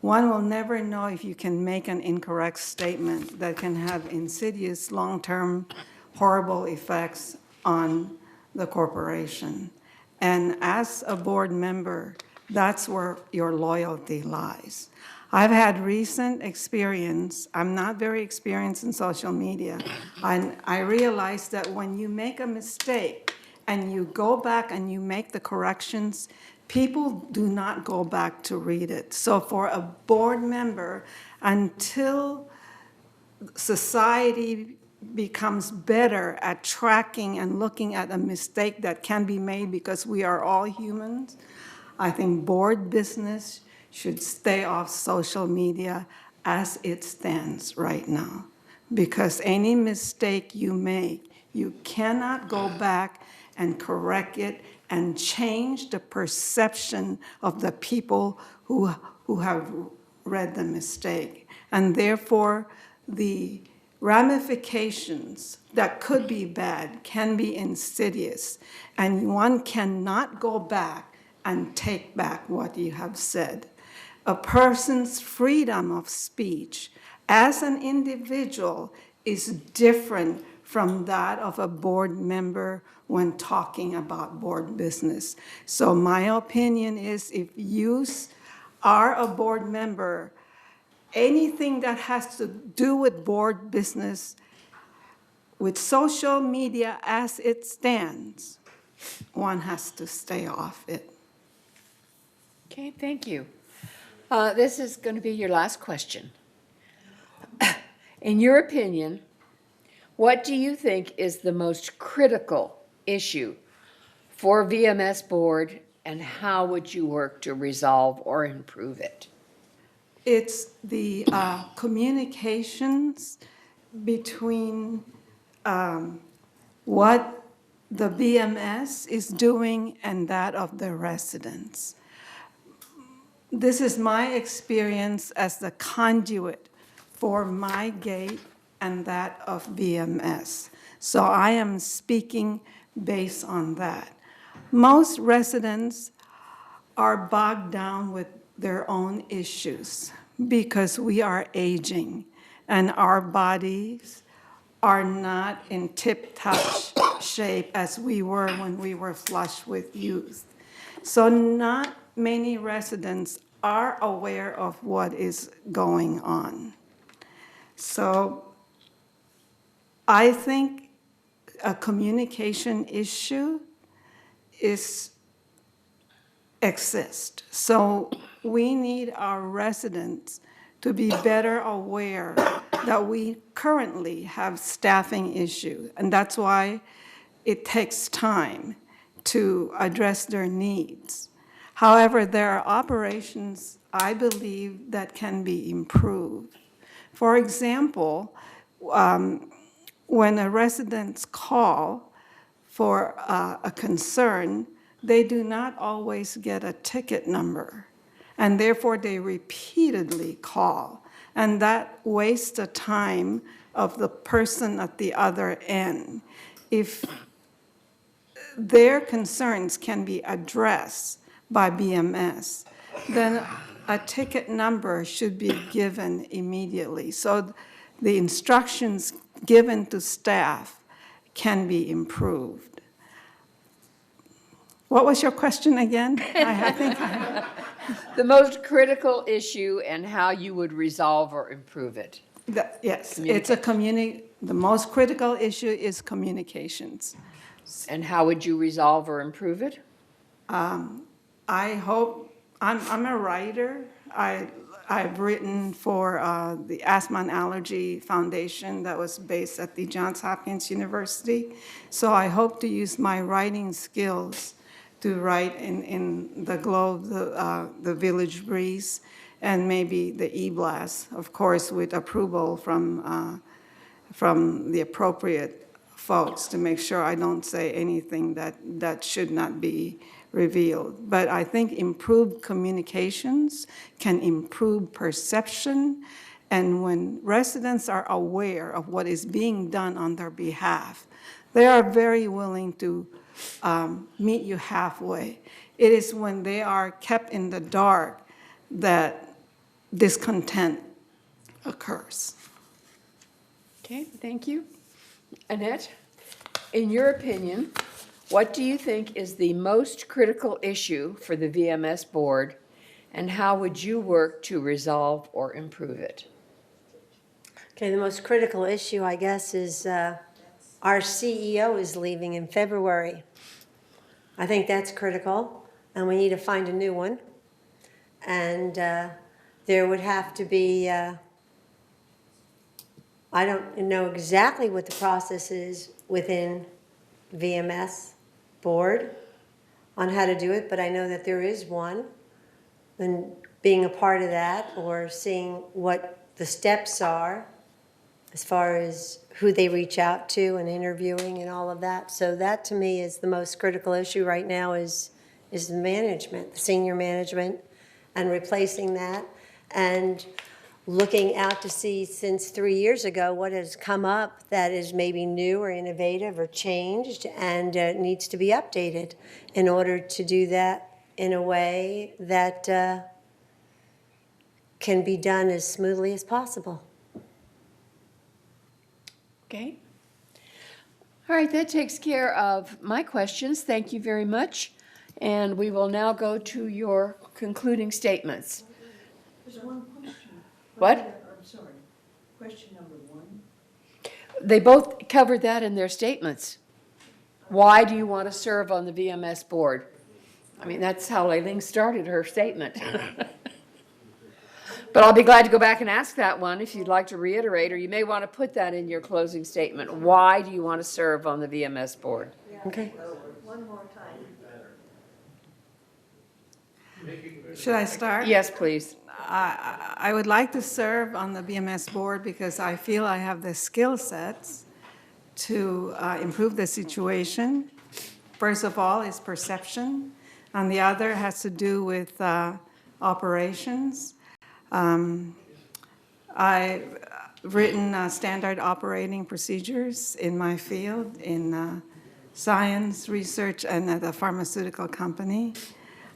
One will never know if you can make an incorrect statement that can have insidious, long-term, horrible effects on the corporation. And as a board member, that's where your loyalty lies. I've had recent experience. I'm not very experienced in social media. I realized that when you make a mistake and you go back and you make the corrections, people do not go back to read it. So for a board member, until society becomes better at tracking and looking at a mistake that can be made, because we are all humans, I think board business should stay off social media as it stands right now. Because any mistake you make, you cannot go back and correct it and change the perception of the people who have read the mistake. And therefore, the ramifications that could be bad can be insidious, and one cannot go back and take back what you have said. A person's freedom of speech as an individual is different from that of a board member when talking about board business. So my opinion is if you are a board member, anything that has to do with board business, with social media as it stands, one has to stay off it. Okay, thank you. This is going to be your last question. In your opinion, what do you think is the most critical issue for VMS Board, and how would you work to resolve or improve it? It's the communications between what the BMS is doing and that of the residents. This is my experience as the conduit for my gate and that of BMS. So I am speaking based on that. Most residents are bogged down with their own issues because we are aging and our bodies are not in tip-top shape as we were when we were flush with youth. So not many residents are aware of what is going on. So I think a communication issue exists. So we need our residents to be better aware that we currently have staffing issues, and that's why it takes time to address their needs. However, there are operations, I believe, that can be improved. For example, when a residents call for a concern, they do not always get a ticket number, and therefore they repeatedly call, and that wastes the time of the person at the other end. If their concerns can be addressed by BMS, then a ticket number should be given immediately. So the instructions given to staff can be improved. What was your question again? I think The most critical issue and how you would resolve or improve it. yes, it's the most critical issue is communications. And how would you resolve or improve it? I hope, I'm a writer. I've written for the Asthma and Allergy Foundation that was based at the Johns Hopkins University. So I hope to use my writing skills to write in the Globe, the Village Breeze, and maybe the E-Blast, of course, with approval from the appropriate folks to make sure I don't say anything that should not be revealed. But I think improved communications can improve perception, and when residents are aware of what is being done on their behalf, they are very willing to meet you halfway. It is when they are kept in the dark that discontent occurs. Okay, thank you. Annette, in your opinion, what do you think is the most critical issue for the VMS Board, and how would you work to resolve or improve it? Okay, the most critical issue, I guess, is our CEO is leaving in February. I think that's critical, and we need to find a new one. And there would have to be, I don't know exactly what the process is within VMS Board on how to do it, but I know that there is one. And being a part of that, or seeing what the steps are as far as who they reach out to and interviewing and all of that. So that to me is the most critical issue right now is the management, the senior management, and replacing that and looking out to see since 3 years ago what has come up that is maybe new or innovative or changed and needs to be updated in order to do that in a way that can be done as smoothly as possible. Okay. All right, that takes care of my questions. Thank you very much. And we will now go to your concluding statements. There's one question. What? I'm sorry. Question number one. They both covered that in their statements. Why do you want to serve on the VMS board? I mean, that's how Leiling started her statement. But I'll be glad to go back and ask that one if you'd like to reiterate, or you may want to put that in your closing statement. Why do you want to serve on the VMS board? Okay. One more time. Should I start? Yes, please. I would like to serve on the BMS board because I feel I have the skill sets to improve the situation. First of all is perception, and the other has to do with operations. I've written standard operating procedures in my field, in science, research, and at a pharmaceutical company.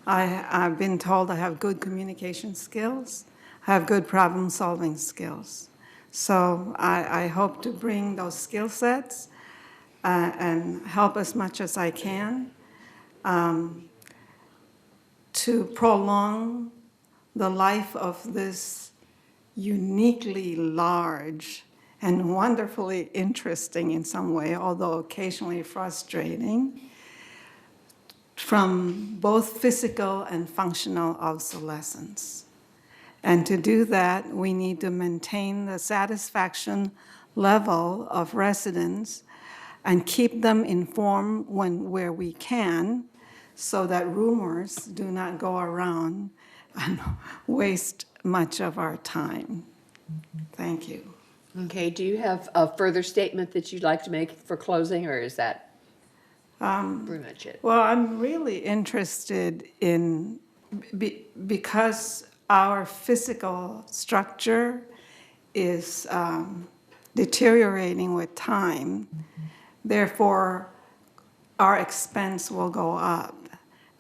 I've been told I have good communication skills, I have good problem-solving skills. So I hope to bring those skill sets and help as much as I can to prolong the life of this uniquely large and wonderfully interesting in some way, although occasionally frustrating, from both physical and functional obsolescence. And to do that, we need to maintain the satisfaction level of residents and keep them informed where we can, so that rumors do not go around and waste much of our time. Thank you. Okay, do you have a further statement that you'd like to make for closing, or is that pretty much it? Well, I'm really interested in, because our physical structure is deteriorating with time, therefore our expense will go up.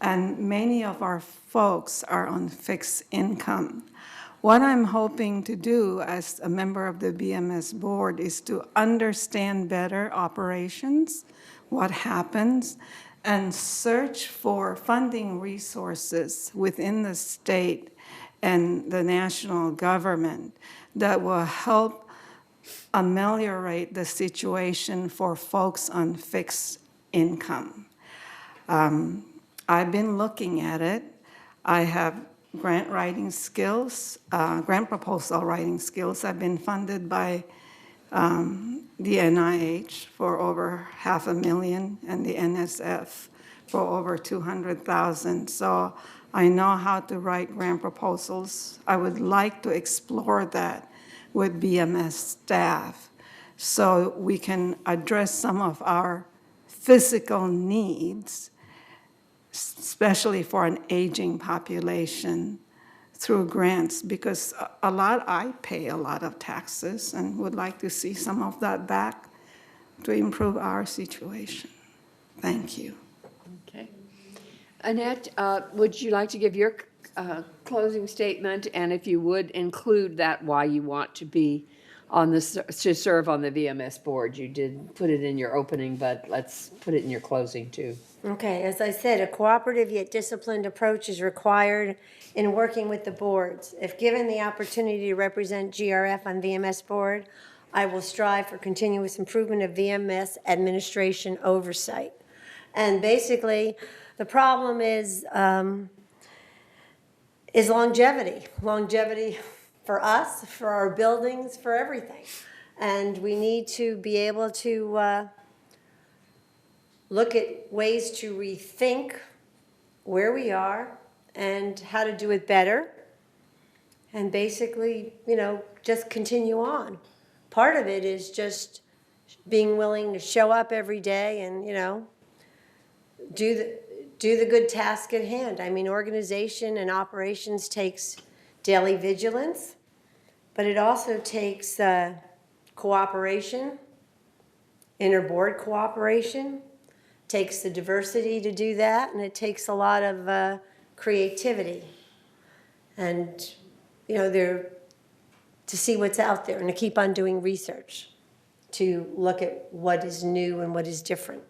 And many of our folks are on fixed income. What I'm hoping to do as a member of the BMS board is to understand better operations, what happens, and search for funding resources within the state and the national government that will help ameliorate the situation for folks on fixed income. I've been looking at it. I have grant writing skills, grant proposal writing skills. I've been funded by the NIH for over $500,000 and the NSF for over $200,000. So I know how to write grant proposals. I would like to explore that with BMS staff so we can address some of our physical needs, especially for an aging population, through grants, because I pay a lot of taxes and would like to see some of that back to improve our situation. Thank you. Okay. Annette, would you like to give your closing statement, and if you would include that why you want to be on this, to serve on the VMS board? You did put it in your opening, but let's put it in your closing too. Okay, as I said, a cooperative yet disciplined approach is required in working with the boards. If given the opportunity to represent GRF on VMS board, I will strive for continuous improvement of VMS administration oversight. And basically, the problem is longevity. Longevity for us, for our buildings, for everything. And we need to be able to look at ways to rethink where we are and how to do it better. And basically, just continue on. Part of it is just being willing to show up every day and, do the good task at hand. I mean, organization and operations takes daily vigilance, but it also takes cooperation, inter-board cooperation, takes the diversity to do that, and it takes a lot of creativity and, to see what's out there and to keep on doing research. to look at what is new and what is different.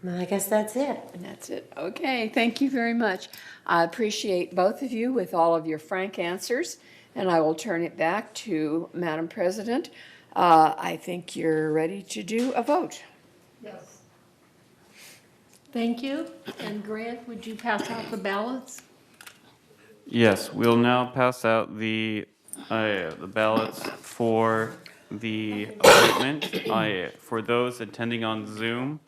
And I guess that's it. And that's it. Okay, thank you very much. I appreciate both of you with all of your frank answers, and I will turn it back to Madam President. I think you're ready to do a vote. Yes. Thank you. And Grant, would you pass out the ballots? Yes, we'll now pass out the ballots for the appointment. For those attending on Zoom,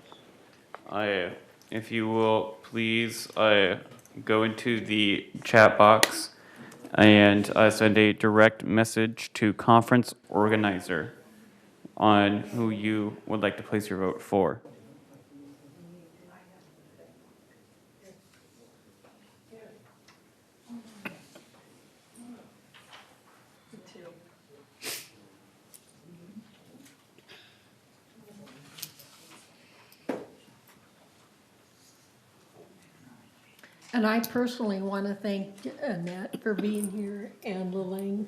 if you will please go into the chat box and send a direct message to conference organizer on who you would like to place your vote for. And I personally want to thank Annette for being here and Lelaine.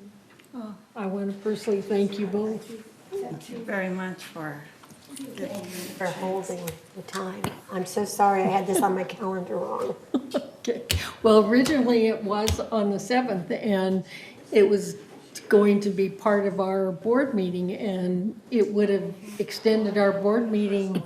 I want to personally thank you both. Thank you very much for For holding the time. I'm so sorry I had this on my calendar wrong. Okay. Well, originally it was on the 7th, and it was going to be part of our board meeting, and it would have extended our board meeting,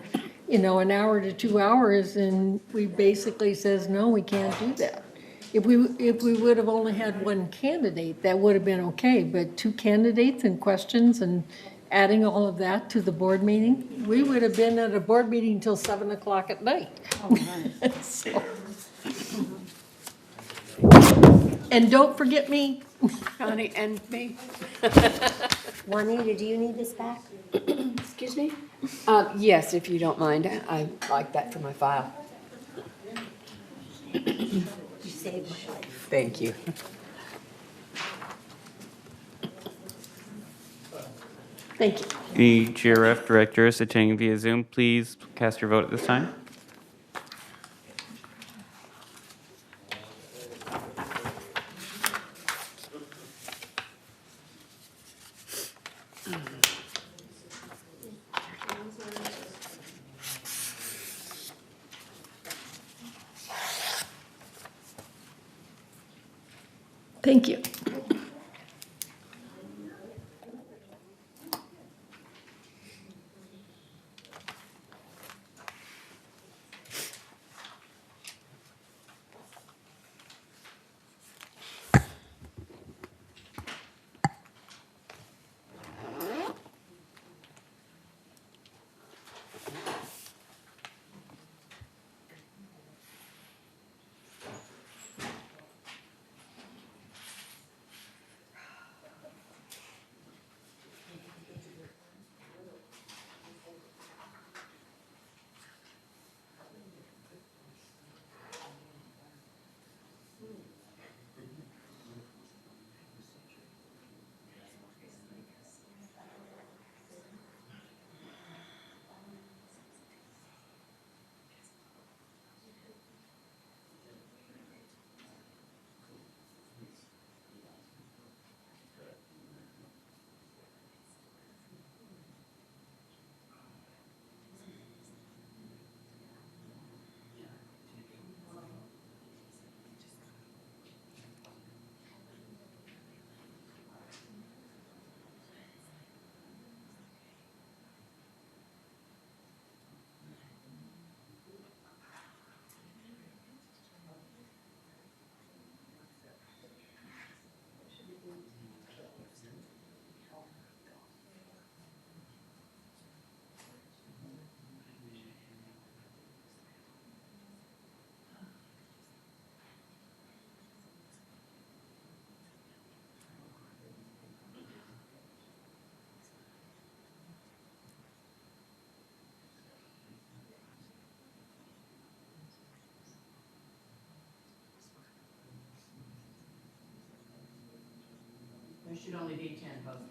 an hour to 2 hours, and we basically says, no, we can't do that. If we would have only had one candidate, that would have been okay, but two candidates and questions and adding all of that to the board meeting, we would have been at a board meeting till 7 o'clock at night. Oh, nice. So. And don't forget me. Connie and me. Juanita, do you need this back? Excuse me? Yes, if you don't mind. I like that for my file. You saved my life. Thank you. Thank you. The GRF director is attending via Zoom. Please cast your vote at this time. Thank you. There should only be 10 votes.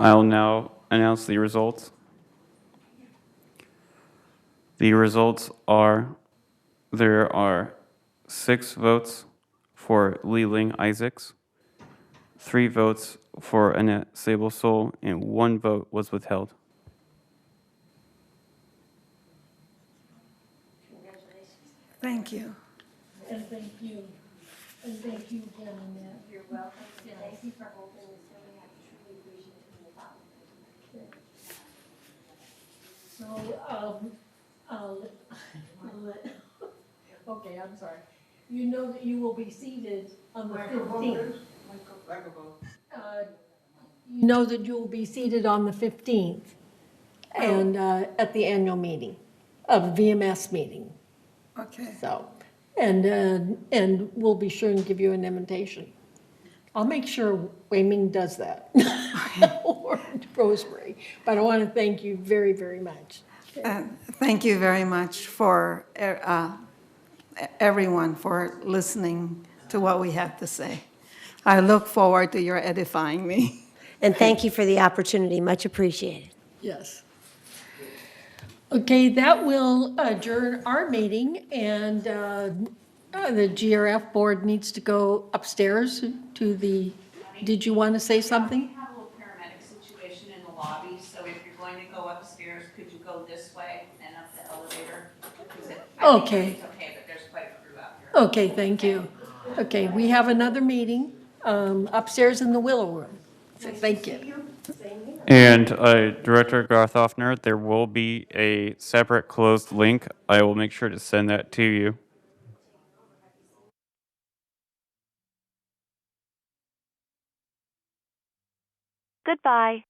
I'll now announce the results. The results are, there are 6 votes for Lee Ling Isaacs, 3 votes for Annette Sable Soul, and 1 vote was withheld. Thank you. And thank you. And thank you again, Annette. You're welcome. Thank you for holding this hearing. I truly appreciate it. So, okay, I'm sorry. You know that you will be seated on the 15th. You know that you will be seated on the 15th and at the annual meeting of VMS meeting. Okay. So, and we'll be sure and give you an invitation. I'll make sure Wei Ming does that. Or Rosemary. But I want to thank you very, very much. Thank you very much for everyone for listening to what we have to say. I look forward to your edifying me. And thank you for the opportunity. Much appreciated. Yes. Okay, that will adjourn our meeting, and the GRF board needs to go upstairs to the, did you want to say something? We have a little paramedic situation in the lobby, so if you're going to go upstairs, could you go this way and up the elevator? Okay. It's okay, but there's quite a crew out here. Okay, thank you. Okay, we have another meeting upstairs in the Willow Room. So thank you. And Director Garthoffner, there will be a separate closed link. I will make sure to send that to you. Goodbye.